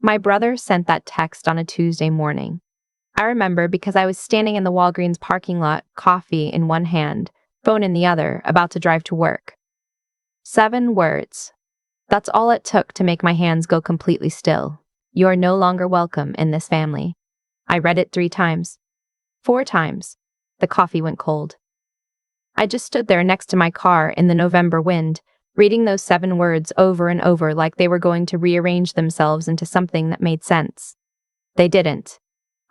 My brother sent that text on a Tuesday morning. I remember because I was standing in the Walgreens parking lot, coffee in one hand, phone in the other, about to drive to work. 7 words. That's all it took to make my hands go completely still. You are no longer welcome in this family. I read it 3 times. 4 times. The coffee went cold. I just stood there next to my car in the November wind, reading those 7 words over and over like they were going to rearrange themselves into something that made sense. They didn't.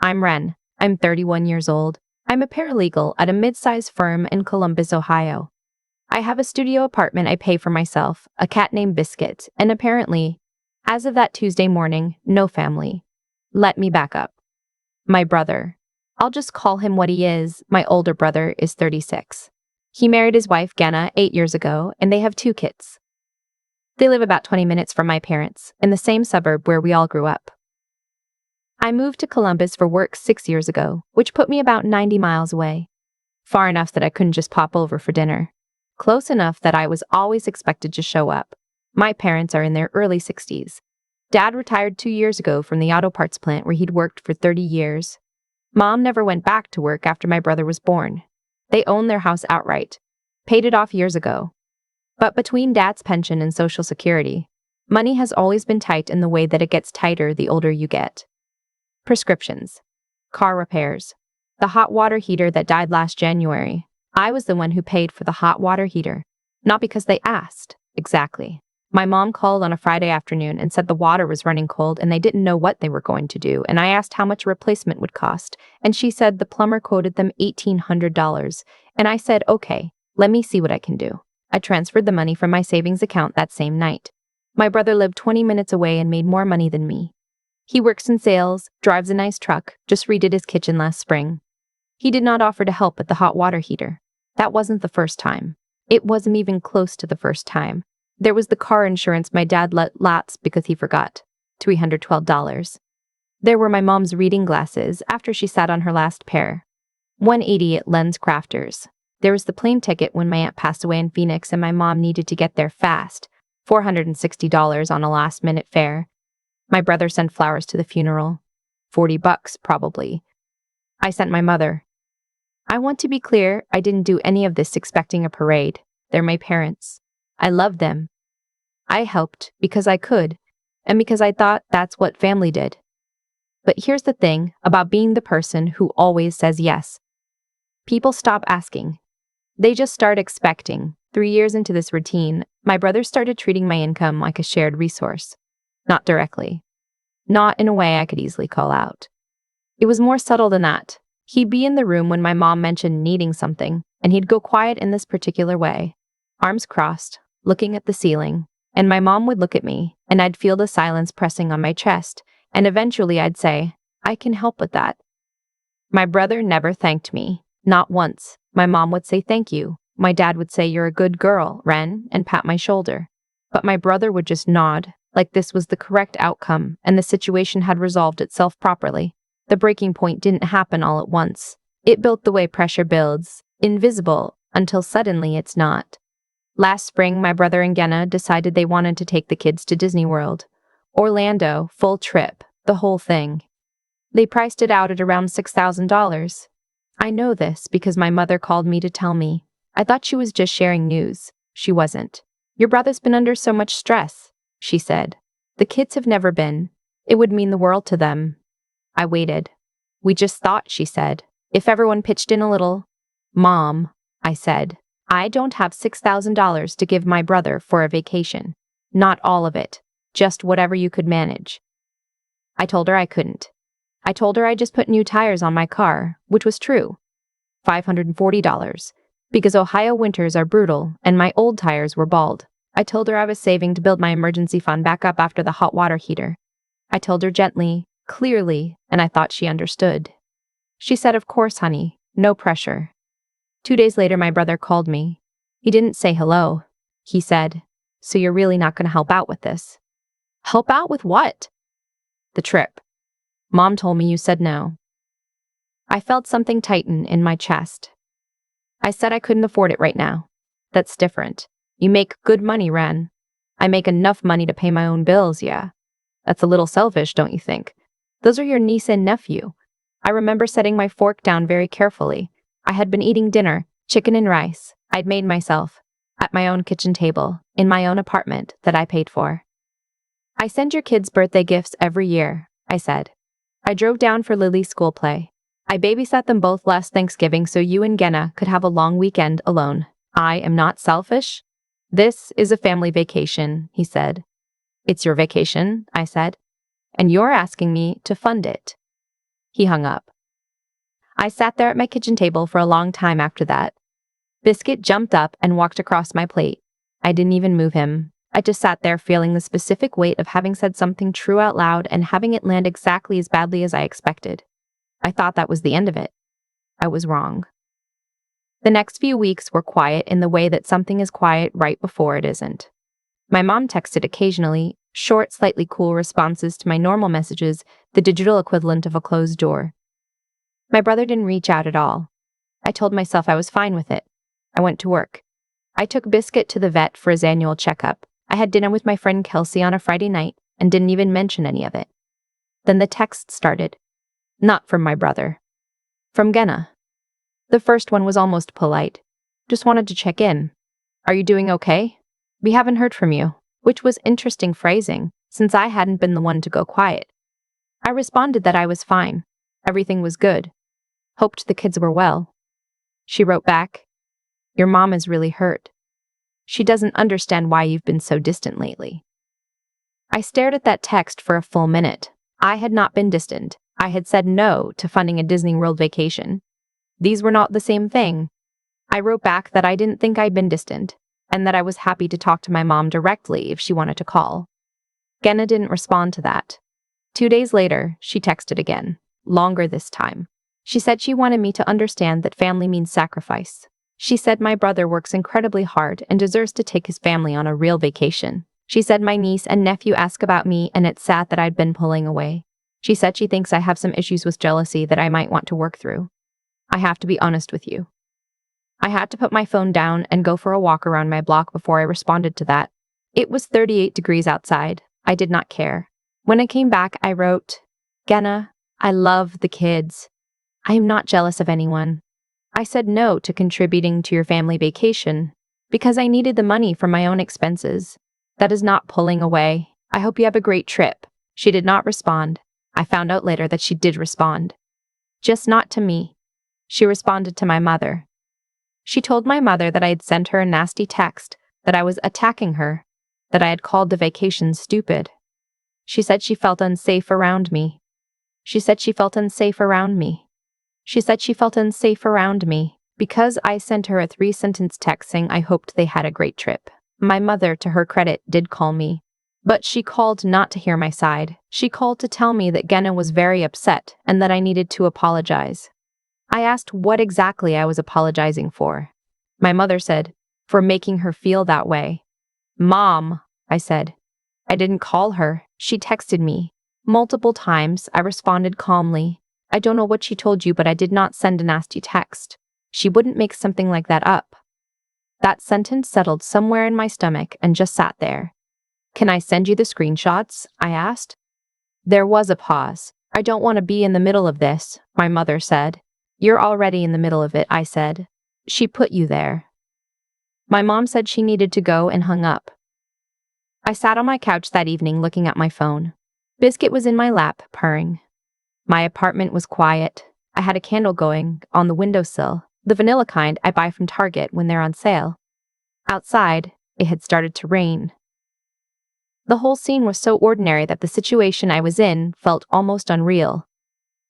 I'm Ren. I'm 31 years old. I'm a paralegal at a mid-sized firm in Columbus, Ohio. I have a studio apartment I pay for myself, a cat named Biscuit, and apparently, as of that Tuesday morning, no family. Let me back up. My brother. I'll just call him what he is. My older brother is 36. He married his wife, Genna, 8 years ago, and they have 2 kids. They live about 20 minutes from my parents, in the same suburb where we all grew up. I moved to Columbus for work 6 years ago, which put me about 90 miles away. Far enough that I couldn't just pop over for dinner. Close enough that I was always expected to show up. My parents are in their early 60s. Dad retired 2 years ago from the auto parts plant where he'd worked for 30 years. Mom never went back to work after my brother was born. They owned their house outright. Paid it off years ago. But between Dad's pension and Social Security, money has always been tight in the way that it gets tighter the older you get. Prescriptions. Car repairs. The hot water heater that died last January. I was the one who paid for the hot water heater. Not because they asked. Exactly. My mom called on a Friday afternoon and said the water was running cold and they didn't know what they were going to do, and I asked how much a replacement would cost, and she said the plumber quoted them $1,800, and I said, okay, let me see what I can do. I transferred the money from my savings account that same night. My brother lived 20 minutes away and made more money than me. He works in sales, drives a nice truck, just redid his kitchen last spring. He did not offer to help with the hot water heater. That wasn't the first time. It wasn't even close to the first time. There was the car insurance my dad let lapse because he forgot. $312. There were my mom's reading glasses after she sat on her last pair. $180 at Lens Crafters. There was the plane ticket when my aunt passed away in Phoenix and my mom needed to get there fast. $460 on a last-minute fare. My brother sent flowers to the funeral. $40 probably. I sent my mother. I want to be clear, I didn't do any of this expecting a parade. They're my parents. I love them. I helped because I could, and because I thought that's what family did. But here's the thing about being the person who always says yes. People stop asking. They just start expecting. 3 years into this routine, my brother started treating my income like a shared resource. Not directly. Not in a way I could easily call out. It was more subtle than that. He'd be in the room when my mom mentioned needing something, and he'd go quiet in this particular way. Arms crossed, looking at the ceiling, and my mom would look at me, and I'd feel the silence pressing on my chest, and eventually I'd say, I can help with that. My brother never thanked me, not once. My mom would say thank you. My dad would say you're a good girl, Ren, and pat my shoulder. But my brother would just nod, like this was the correct outcome, and the situation had resolved itself properly. The breaking point didn't happen all at once. It built the way pressure builds, invisible, until suddenly it's not. Last spring, my brother and Genna decided they wanted to take the kids to Disney World. Orlando, full trip, the whole thing. They priced it out at around $6,000. I know this because my mother called me to tell me. I thought she was just sharing news. She wasn't. Your brother's been under so much stress, she said. The kids have never been. It would mean the world to them. I waited. We just thought, she said. If everyone pitched in a little. Mom, I said. I don't have $6,000 to give my brother for a vacation. Not all of it. Just whatever you could manage. I told her I couldn't. I told her I just put new tires on my car, which was true. $540. Because Ohio winters are brutal, and my old tires were bald. I told her I was saving to build my emergency fund back up after the hot water heater. I told her gently, clearly, and I thought she understood. She said, of course, honey, no pressure. 2 days later, my brother called me. He didn't say hello. He said, so you're really not going to help out with this? Help out with what? The trip. Mom told me you said no. I felt something tighten in my chest. I said I couldn't afford it right now. That's different. You make good money, Ren. I make enough money to pay my own bills, yeah. That's a little selfish, don't you think? Those are your niece and nephew. I remember setting my fork down very carefully. I had been eating dinner, chicken and rice, I'd made myself, at my own kitchen table, in my own apartment that I paid for. I send your kids birthday gifts every year, I said. I drove down for Lily's school play. I babysat them both last Thanksgiving so you and Genna could have a long weekend alone. I am not selfish. This is a family vacation, he said. It's your vacation, I said, and you're asking me to fund it. He hung up. I sat there at my kitchen table for a long time after that. Biscuit jumped up and walked across my plate. I didn't even move him. I just sat there feeling the specific weight of having said something true out loud and having it land exactly as badly as I expected. I thought that was the end of it. I was wrong. The next few weeks were quiet in the way that something is quiet right before it isn't. My mom texted occasionally, short, slightly cool responses to my normal messages, the digital equivalent of a closed door. My brother didn't reach out at all. I told myself I was fine with it. I went to work. I took Biscuit to the vet for his annual checkup. I had dinner with my friend Kelsey on a Friday night and didn't even mention any of it. Then the text started. Not from my brother. From Genna. The first one was almost polite. Just wanted to check in. Are you doing okay? We haven't heard from you, which was interesting phrasing, since I hadn't been the one to go quiet. I responded that I was fine. Everything was good. Hoped the kids were well. She wrote back, Your mom is really hurt. She doesn't understand why you've been so distant lately. I stared at that text for a full minute. I had not been distant. I had said no to funding a Disney World vacation. These were not the same thing. I wrote back that I didn't think I'd been distant, and that I was happy to talk to my mom directly if she wanted to call. Genna didn't respond to that. 2 days later, she texted again, longer this time. She said she wanted me to understand that family means sacrifice. She said my brother works incredibly hard and deserves to take his family on a real vacation. She said my niece and nephew ask about me and it's sad that I'd been pulling away. She said she thinks I have some issues with jealousy that I might want to work through. I have to be honest with you. I had to put my phone down and go for a walk around my block before I responded to that. It was 38 degrees outside. I did not care. When I came back, I wrote, Genna, I love the kids. I am not jealous of anyone. I said no to contributing to your family vacation because I needed the money for my own expenses. That is not pulling away. I hope you have a great trip. She did not respond. I found out later that she did respond. Just not to me. She responded to my mother. She told my mother that I had sent her a nasty text, that I was attacking her, that I had called the vacation stupid. She said she felt unsafe around me. She said she felt unsafe around me. She said she felt unsafe around me because I sent her a 3-sentence text saying I hoped they had a great trip. My mother, to her credit, did call me. But she called not to hear my side. She called to tell me that Genna was very upset and that I needed to apologize. I asked what exactly I was apologizing for. My mother said, for making her feel that way. Mom, I said. I didn't call her. She texted me. Multiple times, I responded calmly. I don't know what she told you, but I did not send a nasty text. She wouldn't make something like that up. That sentence settled somewhere in my stomach and just sat there. Can I send you the screenshots? I asked. There was a pause. I don't want to be in the middle of this, my mother said. You're already in the middle of it, I said. She put you there. My mom said she needed to go and hung up. I sat on my couch that evening looking at my phone. Biscuit was in my lap, purring. My apartment was quiet. I had a candle going on the windowsill, the vanilla kind I buy from Target when they're on sale. Outside, it had started to rain. The whole scene was so ordinary that the situation I was in felt almost unreal.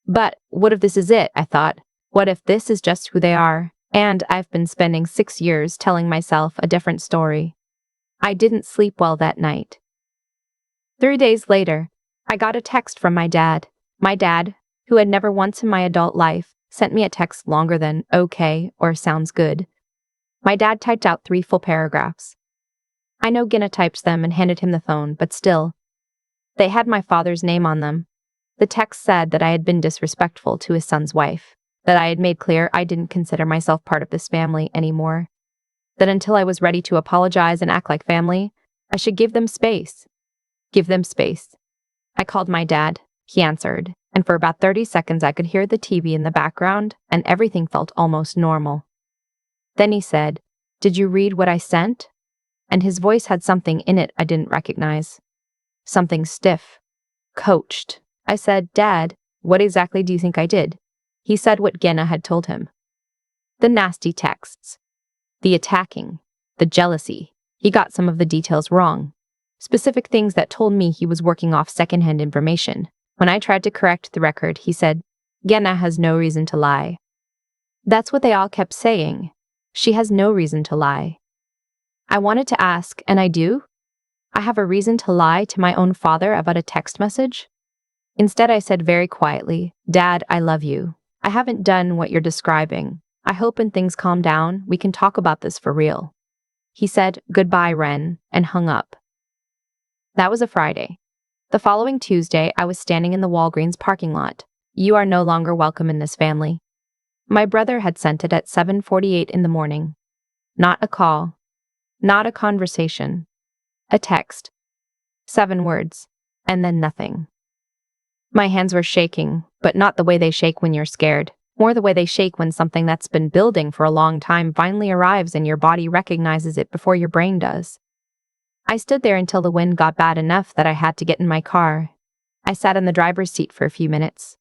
But what if this is it, I thought. What if this is just who they are, and I've been spending 6 years telling myself a different story? I didn't sleep well that night. 3 days later, I got a text from my dad. My dad, who had never once in my adult life sent me a text longer than okay or sounds good. My dad typed out 3 full paragraphs. I know Genna typed them and handed him the phone, but still. They had my father's name on them. The text said that I had been disrespectful to his son's wife, that I had made clear I didn't consider myself part of this family anymore, that until I was ready to apologize and act like family, I should give them space. Give them space. I called my dad. He answered, and for about 30 seconds I could hear the TV in the background, and everything felt almost normal. Then he said, "Did you read what I sent?" And his voice had something in it I didn't recognize. Something stiff. Coached. I said, "Dad, what exactly do you think I did?" He said what Genna had told him. The nasty texts. The attacking. The jealousy. He got some of the details wrong. Specific things that told me he was working off secondhand information. When I tried to correct the record, he said, "Genna has no reason to lie." That's what they all kept saying. She has no reason to lie. I wanted to ask, and I do? I have a reason to lie to my own father about a text message? Instead, I said very quietly, "Dad, I love you. I haven't done what you're describing. I hope when things calm down, we can talk about this for real." He said, "Goodbye, Ren," and hung up. That was a Friday. The following Tuesday, I was standing in the Walgreens parking lot. "You are no longer welcome in this family." My brother had sent it at 7:48 in the morning. Not a call. Not a conversation. A text. 7 words. And then nothing. My hands were shaking, but not the way they shake when you're scared. More the way they shake when something that's been building for a long time finally arrives and your body recognizes it before your brain does. I stood there until the wind got bad enough that I had to get in my car. I sat in the driver's seat for a few minutes.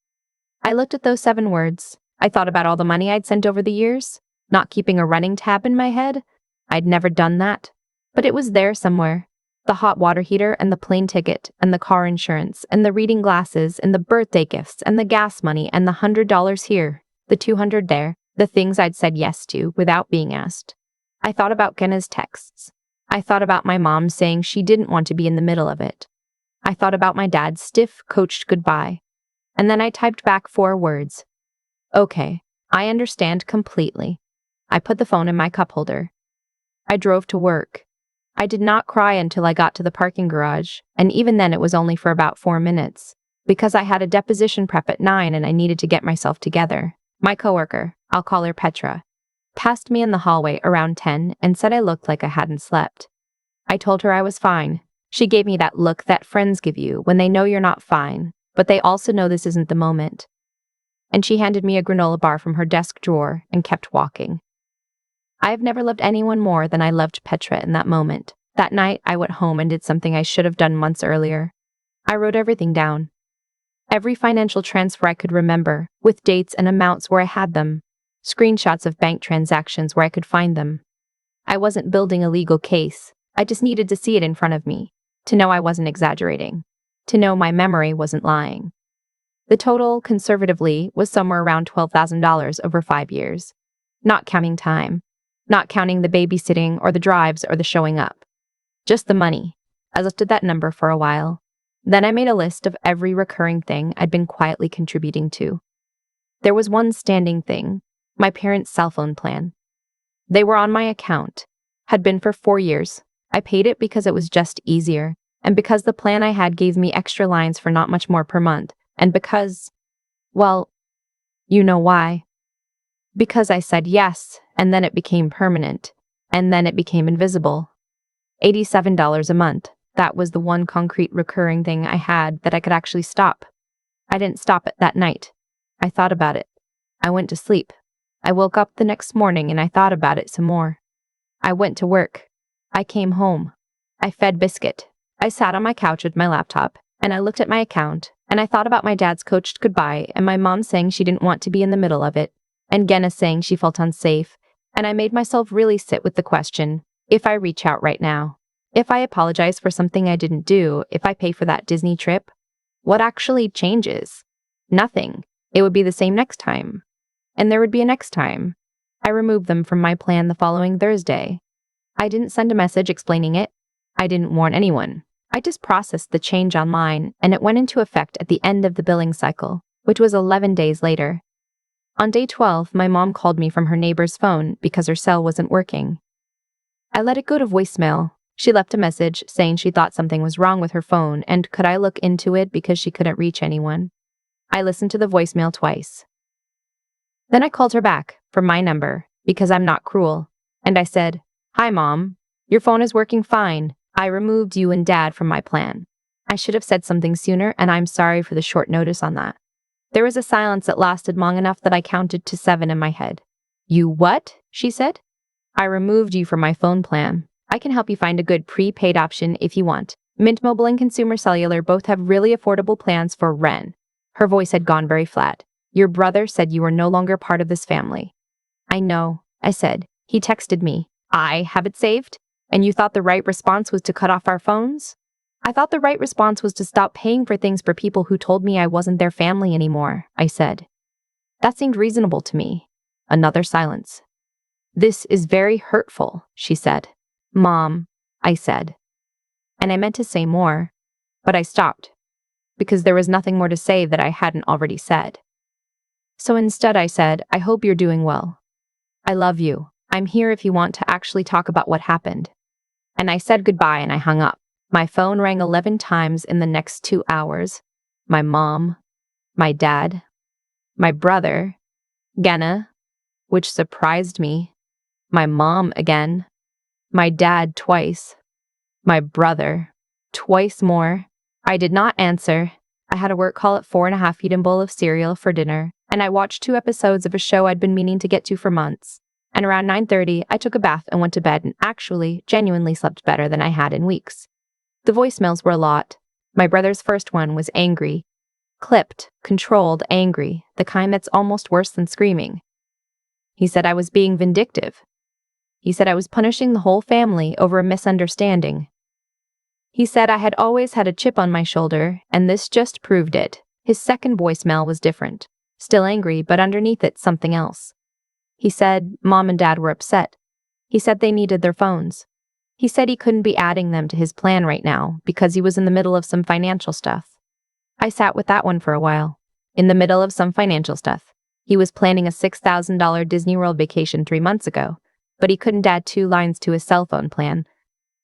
I looked at those 7 words. I thought about all the money I'd sent over the years, not keeping a running tab in my head. I'd never done that. But it was there somewhere. The hot water heater and the plane ticket and the car insurance and the reading glasses and the birthday gifts and the gas money and the $100 here, the $200 there, the things I'd said yes to without being asked. I thought about Genna's texts. I thought about my mom saying she didn't want to be in the middle of it. I thought about my dad's stiff, coached goodbye. And then I typed back 4 words. "Okay, I understand completely." I put the phone in my cup holder. I drove to work. I did not cry until I got to the parking garage, and even then it was only for about 4 minutes, because I had a deposition prep at 9 and I needed to get myself together. My coworker, I'll call her Petra, passed me in the hallway around 10 and said I looked like I hadn't slept. I told her I was fine. She gave me that look that friends give you when they know you're not fine, but they also know this isn't the moment. And she handed me a granola bar from her desk drawer and kept walking. I have never loved anyone more than I loved Petra in that moment. That night, I went home and did something I should have done months earlier. I wrote everything down. Every financial transfer I could remember, with dates and amounts where I had them. Screenshots of bank transactions where I could find them. I wasn't building a legal case. I just needed to see it in front of me, to know I wasn't exaggerating, to know my memory wasn't lying. The total, conservatively, was somewhere around $12,000 over 5 years. Not counting time. Not counting the babysitting or the drives or the showing up. Just the money. I looked at that number for a while. Then I made a list of every recurring thing I'd been quietly contributing to. There was one standing thing, my parents' cell phone plan. They were on my account. Had been for 4 years. I paid it because it was just easier, and because the plan I had gave me extra lines for not much more per month, and because, well, you know why. Because I said yes, and then it became permanent, and then it became invisible. $87 a month. That was the one concrete recurring thing I had that I could actually stop. I didn't stop it that night. I thought about it. I went to sleep. I woke up the next morning and I thought about it some more. I went to work. I came home. I fed Biscuit. I sat on my couch with my laptop, and I looked at my account, and I thought about my dad's coached goodbye and my mom saying she didn't want to be in the middle of it, and Genna saying she felt unsafe, and I made myself really sit with the question, if I reach out right now, if I apologize for something I didn't do, if I pay for that Disney trip, what actually changes? Nothing. It would be the same next time. And there would be a next time. I removed them from my plan the following Thursday. I didn't send a message explaining it. I didn't warn anyone. I just processed the change online, and it went into effect at the end of the billing cycle, which was 11 days later. On day 12, my mom called me from her neighbor's phone because her cell wasn't working. I let it go to voicemail. She left a message saying she thought something was wrong with her phone and could I look into it because she couldn't reach anyone. I listened to the voicemail twice. Then I called her back from my number because I'm not cruel, and I said, "Hi, Mom. Your phone is working fine. I removed you and Dad from my plan. I should have said something sooner, and I'm sorry for the short notice on that. There was a silence that lasted long enough that I counted to 7 in my head. You what? She said. I removed you from my phone plan. I can help you find a good prepaid option if you want. Mint Mobile and Consumer Cellular both have really affordable plans for Ren. Her voice had gone very flat. Your brother said you were no longer part of this family. I know, I said. He texted me. I have it saved? And you thought the right response was to cut off our phones? I thought the right response was to stop paying for things for people who told me I wasn't their family anymore, I said. That seemed reasonable to me. Another silence. This is very hurtful, she said. Mom, I said. And I meant to say more, but I stopped, because there was nothing more to say that I hadn't already said. So instead I said, I hope you're doing well. I love you. I'm here if you want to actually talk about what happened. And I said goodbye and I hung up. My phone rang 11 times in the next 2 hours. My mom, my dad, my brother, Genna, which surprised me, my mom again, my dad twice, my brother, twice more. I did not answer. I had a work call at 4.5, eat a bowl of cereal for dinner, and I watched 2 episodes of a show I'd been meaning to get to for months. And around 9:30, I took a bath and went to bed and actually, genuinely slept better than I had in weeks. The voicemails were a lot. My brother's first one was angry. Clipped, controlled, angry, the kind that's almost worse than screaming. He said I was being vindictive. He said I was punishing the whole family over a misunderstanding. He said I had always had a chip on my shoulder, and this just proved it. His second voicemail was different. Still angry, but underneath it, something else. He said Mom and Dad were upset. He said they needed their phones. He said he couldn't be adding them to his plan right now because he was in the middle of some financial stuff. I sat with that one for a while. In the middle of some financial stuff. He was planning a $6,000 Disney World vacation 3 months ago, but he couldn't add 2 lines to his cell phone plan.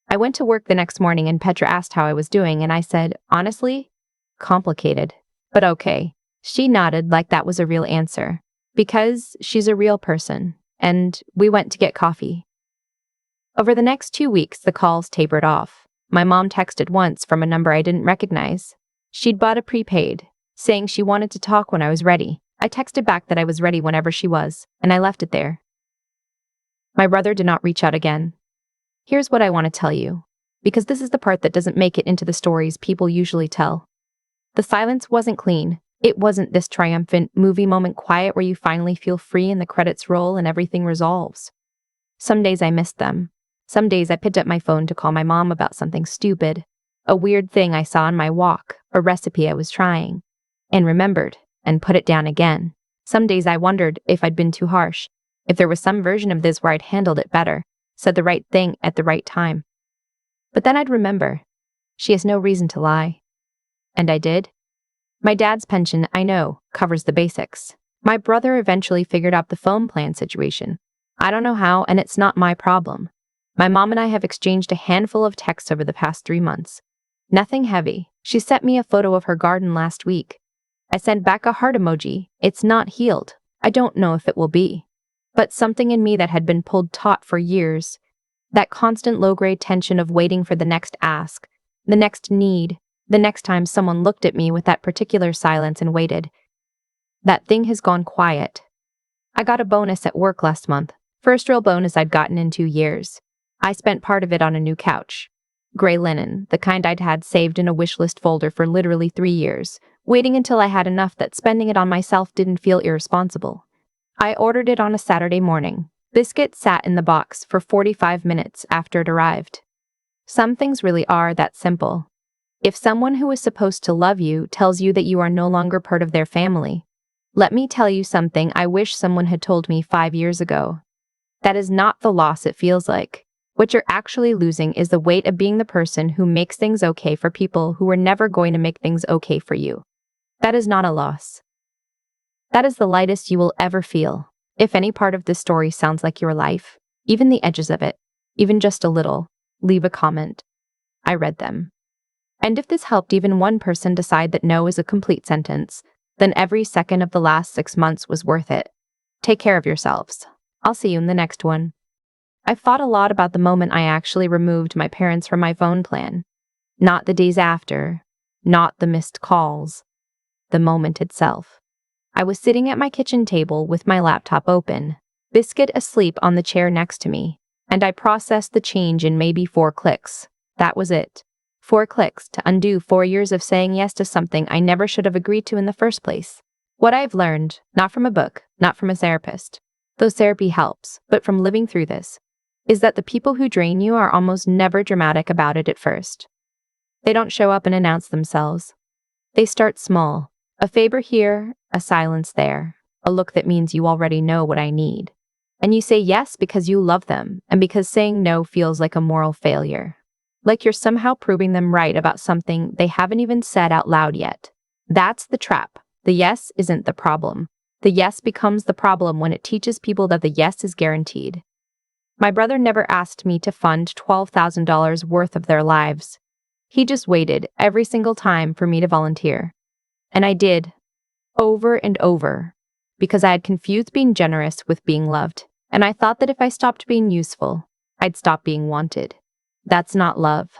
I went to work the next morning and Petra asked how I was doing, and I said, honestly, complicated, but okay. She nodded like that was a real answer, because she's a real person, and we went to get coffee. Over the next 2 weeks, the calls tapered off. My mom texted once from a number I didn't recognize. She'd bought a prepaid, saying she wanted to talk when I was ready. I texted back that I was ready whenever she was, and I left it there. My brother did not reach out again. Here's what I want to tell you, because this is the part that doesn't make it into the stories people usually tell. The silence wasn't clean. It wasn't this triumphant movie moment quiet where you finally feel free and the credits roll and everything resolves. Some days I missed them. Some days I picked up my phone to call my mom about something stupid, a weird thing I saw on my walk, a recipe I was trying, and remembered, and put it down again. Some days I wondered if I'd been too harsh, if there was some version of this where I'd handled it better, said the right thing at the right time. But then I'd remember, she has no reason to lie. And I did. My dad's pension, I know, covers the basics. My brother eventually figured out the phone plan situation. I don't know how, and it's not my problem. My mom and I have exchanged a handful of texts over the past 3 months. Nothing heavy. She sent me a photo of her garden last week. I sent back a heart emoji. It's not healed. I don't know if it will be. But something in me that had been pulled taut for years, that constant low-grade tension of waiting for the next ask, the next need, the next time someone looked at me with that particular silence and waited. That thing has gone quiet. I got a bonus at work last month. First real bonus I'd gotten in 2 years. I spent part of it on a new couch. Gray linen, the kind I'd had saved in a wish list folder for literally 3 years, waiting until I had enough that spending it on myself didn't feel irresponsible. I ordered it on a Saturday morning. Biscuit sat in the box for 45 minutes after it arrived. Some things really are that simple. If someone who is supposed to love you tells you that you are no longer part of their family, let me tell you something I wish someone had told me 5 years ago. That is not the loss it feels like. What you're actually losing is the weight of being the person who makes things okay for people who were never going to make things okay for you. That is not a loss. That is the lightest you will ever feel. If any part of this story sounds like your life, even the edges of it, even just a little, leave a comment. I read them. And if this helped even one person decide that no is a complete sentence, then every second of the last 6 months was worth it. Take care of yourselves. I'll see you in the next one. I've thought a lot about the moment I actually removed my parents from my phone plan. Not the days after, not the missed calls, the moment itself. I was sitting at my kitchen table with my laptop open, Biscuit asleep on the chair next to me, and I processed the change in maybe 4 clicks. That was it. 4 clicks to undo 4 years of saying yes to something I never should have agreed to in the first place. What I've learned, not from a book, not from a therapist, though therapy helps, but from living through this, is that the people who drain you are almost never dramatic about it at first. They don't show up and announce themselves. They start small. A favor here, a silence there, a look that means you already know what I need. And you say yes because you love them, and because saying no feels like a moral failure. Like you're somehow proving them right about something they haven't even said out loud yet. That's the trap. The yes isn't the problem. The yes becomes the problem when it teaches people that the yes is guaranteed. My brother never asked me to fund $12,000 worth of their lives. He just waited every single time for me to volunteer. And I did, over and over, because I had confused being generous with being loved, and I thought that if I stopped being useful, I'd stop being wanted. That's not love.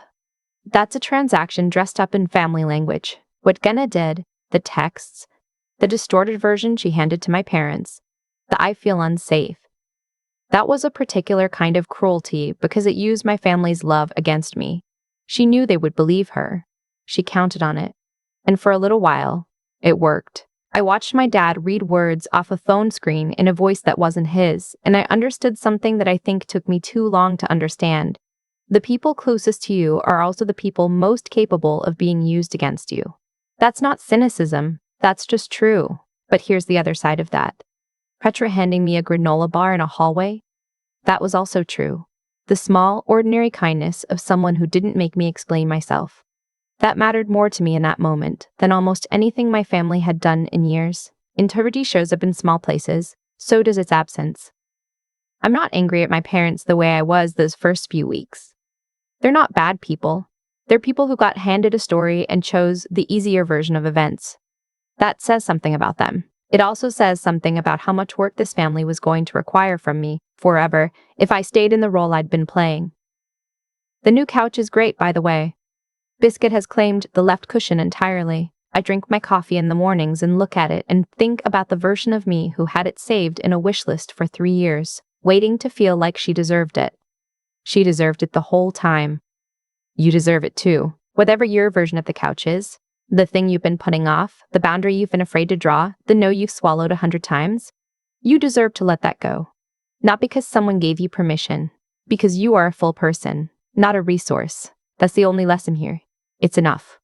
That's a transaction dressed up in family language. What Genna did, the texts, the distorted version she handed to my parents, the I feel unsafe. That was a particular kind of cruelty because it used my family's love against me. She knew they would believe her. She counted on it. And for a little while, it worked. I watched my dad read words off a phone screen in a voice that wasn't his, and I understood something that I think took me too long to understand. The people closest to you are also the people most capable of being used against you. That's not cynicism, that's just true. But here's the other side of that. Petra handing me a granola bar in a hallway? That was also true. The small, ordinary kindness of someone who didn't make me explain myself. That mattered more to me in that moment than almost anything my family had done in years. Integrity shows up in small places, so does its absence. I'm not angry at my parents the way I was those first few weeks. They're not bad people. They're people who got handed a story and chose the easier version of events. That says something about them. It also says something about how much work this family was going to require from me, forever, if I stayed in the role I'd been playing. The new couch is great, by the way. Biscuit has claimed the left cushion entirely. I drink my coffee in the mornings and look at it and think about the version of me who had it saved in a wish list for 3 years, waiting to feel like she deserved it. She deserved it the whole time. You deserve it too. Whatever your version of the couch is, the thing you've been putting off, the boundary you've been afraid to draw, the no you've swallowed 100 times, you deserve to let that go. Not because someone gave you permission, because you are a full person, not a resource. That's the only lesson here. It's enough.